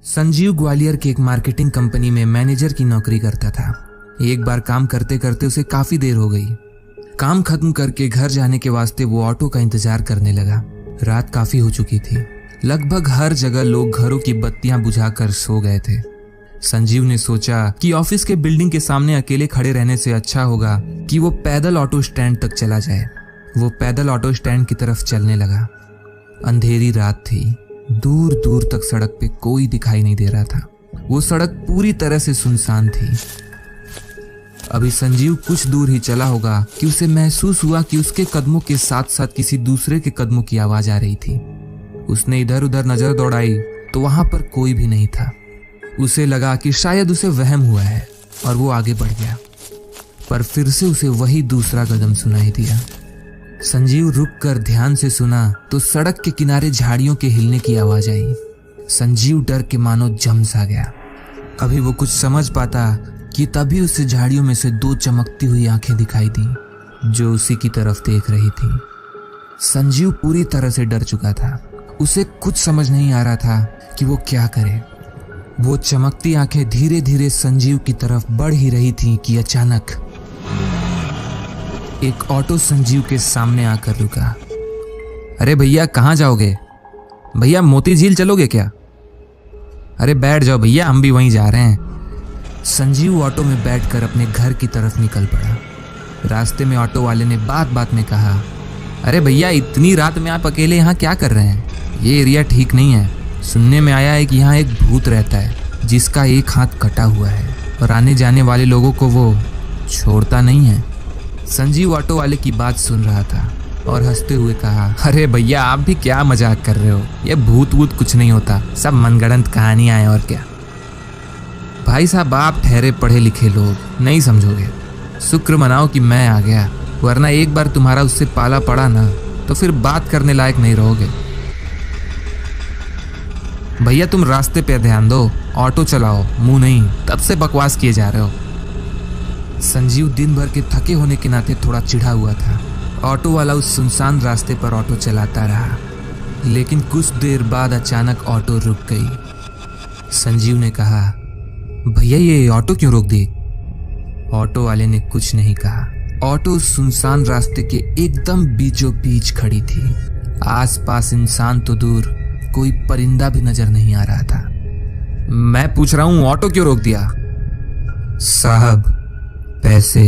संजीव ग्वालियर की एक marketing company में मैनेजर की नौकरी करता था। एक बार काम करते करते उसे काफी देर हो गई। काम खत्म करके घर जाने के वास्ते वो ऑटो का इंतजार करने लगा। रात काफी हो चुकी थी। लगभग हर जगह लोग घरों की बत्तियां बुझाकर सो गए थे। संजीव ने सोचा कि ऑफिस के बिल्डिंग के सामने अकेले खड़े रहने से अच्छा होगा कि वो पैदल ऑटो स्टैंड तक चला जाए। वो पैदल ऑटो स्टैंड की तरफ चलने लगा। अंधेरी रात थी। दूर दूर तक सड़क पे कोई दिखाई नहीं दे रहा था। वो सड़क पूरी तरह से सुनसान थी। अभी संजीव कुछ दूर ही चला होगा कि उसे महसूस हुआ कि उसके कदमों के साथ साथ किसी दूसरे के कदमों की आवाज आ रही थी। उसने इधर उधर नजर दौड़ाई तो वहां पर कोई भी नहीं था। उसे लगा कि शायद उसे वहम हुआ है और वो आगे बढ़ गया, पर फिर से उसे वही दूसरा कदम सुनाई दिया। संजीव रुककर ध्यान से सुना तो सड़क के किनारे झाड़ियों के हिलने की आवाज आई। संजीव डर के मानो जम सा गया। अभी वो कुछ समझ पाता कि तभी उसे झाड़ियों में से दो चमकती हुई आंखें दिखाई दी जो उसी की तरफ देख रही थी। संजीव पूरी तरह से डर चुका था। उसे कुछ समझ नहीं आ रहा था कि वो क्या करे। वो चमकती आंखें धीरे धीरे संजीव की तरफ बढ़ ही रही थीं कि अचानक एक ऑटो संजीव के सामने आकर रुका। अरे भैया, कहाँ जाओगे? भैया, मोती झील चलोगे क्या? अरे बैठ जाओ भैया, हम भी वहीं जा रहे हैं। संजीव ऑटो में बैठकर अपने घर की तरफ निकल पड़ा। रास्ते में ऑटो वाले ने बात बात में कहा, अरे भैया, इतनी रात में आप अकेले यहाँ क्या कर रहे हैं? ये एरिया ठीक नहीं है। सुनने में आया है कि यहाँ एक भूत रहता है जिसका एक हाथ कटा हुआ है और आने जाने वाले लोगों को वो छोड़ता नहीं है। संजीव ऑटो वाले की बात सुन रहा था और हंसते हुए कहा, अरे भैया, आप भी क्या मजाक कर रहे हो? ये भूत वूत कुछ नहीं होता, सब मनगढ़ंत कहानियां हैं और क्या। भाई साहब, आप ठहरे पढ़े लिखे लोग, नहीं समझोगे। शुक्र मनाओ कि मैं आ गया, वरना एक बार तुम्हारा उससे पाला पड़ा ना तो फिर बात करने लायक नहीं रहोगे। भैया, तुम रास्ते पे ध्यान दो, ऑटो चलाओ, मुंह नहीं। तब से बकवास किए जा रहे हो। संजीव दिन भर के थके होने के नाते थोड़ा चिढ़ा हुआ था। ऑटो वाला उस सुनसान रास्ते पर ऑटो चलाता रहा, लेकिन कुछ देर बाद अचानक ऑटो रुक गई। संजीव ने कहा, भैया, ये ऑटो क्यों रोक दी? ऑटो वाले ने कुछ नहीं कहा। ऑटो उस सुनसान रास्ते के एकदम बीचों बीच खड़ी थी। आसपास इंसान तो दूर, कोई परिंदा भी नजर नहीं आ रहा था। मैं पूछ रहा हूं, ऑटो क्यों रोक दिया? साहब, पैसे।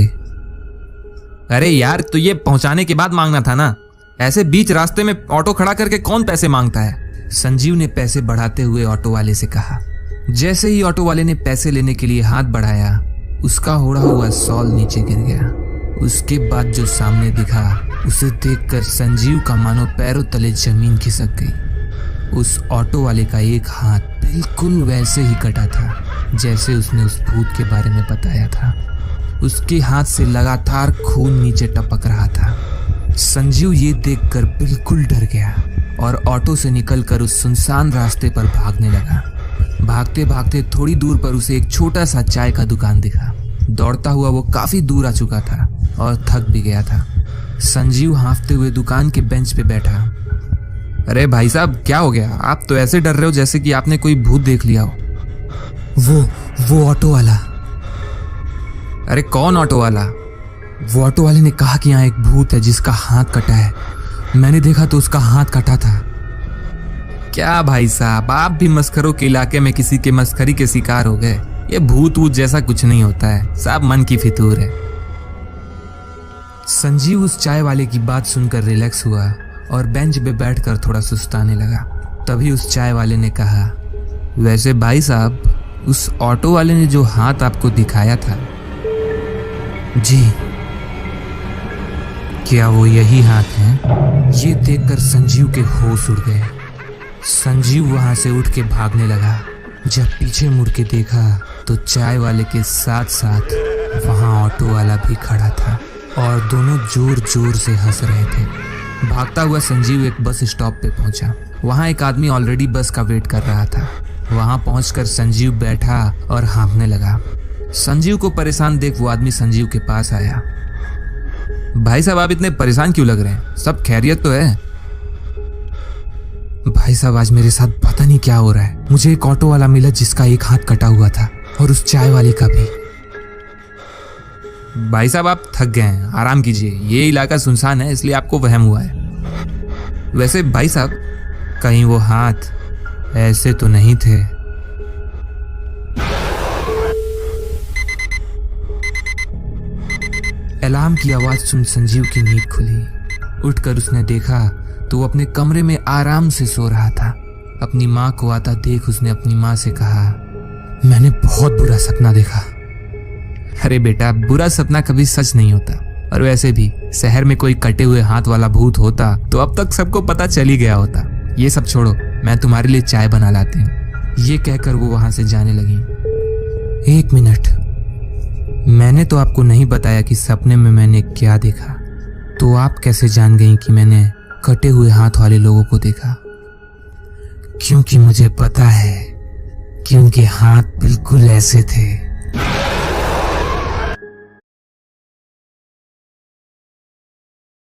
अरे यार, तो ये पहुंचाने के बाद मांगना था ना। ऐसे बीच रास्ते में ऑटो खड़ा करके कौन पैसे मांगता है? संजीव ने पैसे बढ़ाते हुए ऑटो वाले से कहा। जैसे ही ऑटो वाले ने पैसे लेने के लिए हाथ बढ़ाया, उसका ओढ़ा हुआ शॉल नीचे गिर गया। उसके बाद जो सामने दिखा, उसे देखकर संजीव का मानो पैरों तले जमीन खिसक गई। उस ऑटो वाले का एक हाथ बिल्कुल वैसे ही कटा था जैसे उसने उस भूत के बारे में बताया था। उसके हाथ से लगातार खून नीचे टपक रहा था। संजीव ये देखकर बिल्कुल डर गया और ऑटो से निकलकर उस सुनसान रास्ते पर भागने लगा। भागते भागते थोड़ी दूर पर उसे एक छोटा सा चाय का दुकान दिखा। दौड़ता हुआ वो काफी दूर आ चुका था और थक भी गया था। संजीव हांफते हुए दुकान के बेंच पे बैठा। अरे भाई साहब, क्या हो गया? आप तो ऐसे डर रहे हो जैसे कि आपने कोई भूत देख लिया हो। वो ऑटो वाला। अरे कौन ऑटो वाला? वो ऑटो वाले ने कहा कि यहाँ एक भूत है जिसका हाथ कटा है। मैंने देखा तो उसका हाथ कटा था। क्या भाई साहब, आप भी मस्खरों के इलाके में किसी के मस्खरी के शिकार हो गए? ये भूत वूत जैसा कुछ नहीं होता है, सब मन की फितूर है। संजीव उस चाय वाले की बात सुनकर रिलैक्स हुआ और बेंच पे बैठकर थोड़ा सुस्ताने लगा। तभी उस चाय वाले ने कहा, वैसे भाई साहब, उस ऑटो वाले ने जो हाथ आपको दिखाया था, जी, क्या वो यही हाथ है? ये देखकर संजीव के होश उड़ गए। संजीव वहां से उठ के भागने लगा। जब पीछे मुड़ के देखा तो चाय वाले के साथ साथ वहां ऑटो वाला भी खड़ा था और दोनों जोर जोर से हंस रहे थे। भागता हुआ संजीव एक बस स्टॉप पे पहुंचा। वहां एक आदमी ऑलरेडी बस का वेट कर रहा था। वहां पहुंचकर संजीव बैठा और हाँफने लगा। संजीव को परेशान देख वो आदमी संजीव के पास आया। भाई साहब, आप इतने परेशान क्यों लग रहे हैं? सब खैरियत तो है? भाई साहब, आज मेरे साथ पता नहीं क्या हो रहा है। मुझे एक ऑटो वाला मिला जिसका एक हाथ कटा हुआ था, और उस चाय वाले का भी। भाई साहब, आप थक गए हैं, आराम कीजिए। ये इलाका सुनसान है, इसलिए आपको वहम हुआ है। वैसे भाई साहब, कहीं वो हाथ ऐसे तो नहीं थे? अलार्म की आवाज सुन संजीव की नींद खुली। उठकर उसने देखा तो वो अपने कमरे में आराम से सो रहा था। अपनी माँ को आता देख उसने अपनी माँ से कहा, मैंने बहुत बुरा सपना देखा। अरे बेटा, बुरा सपना कभी सच नहीं होता। और वैसे भी शहर में कोई कटे हुए हाथ वाला भूत होता तो अब तक सबको पता चल ही गया होता। ये सब छोड़ो, मैं तुम्हारे लिए चाय बना लाती हूँ। ये कहकर वो वहां से जाने लगी। एक मिनट, मैंने तो आपको नहीं बताया कि सपने में मैंने क्या देखा, तो आप कैसे जान गई कि मैंने कटे हुए हाथ वाले लोगों को देखा? क्योंकि मुझे पता है कि उनके हाथ बिल्कुल ऐसे थे।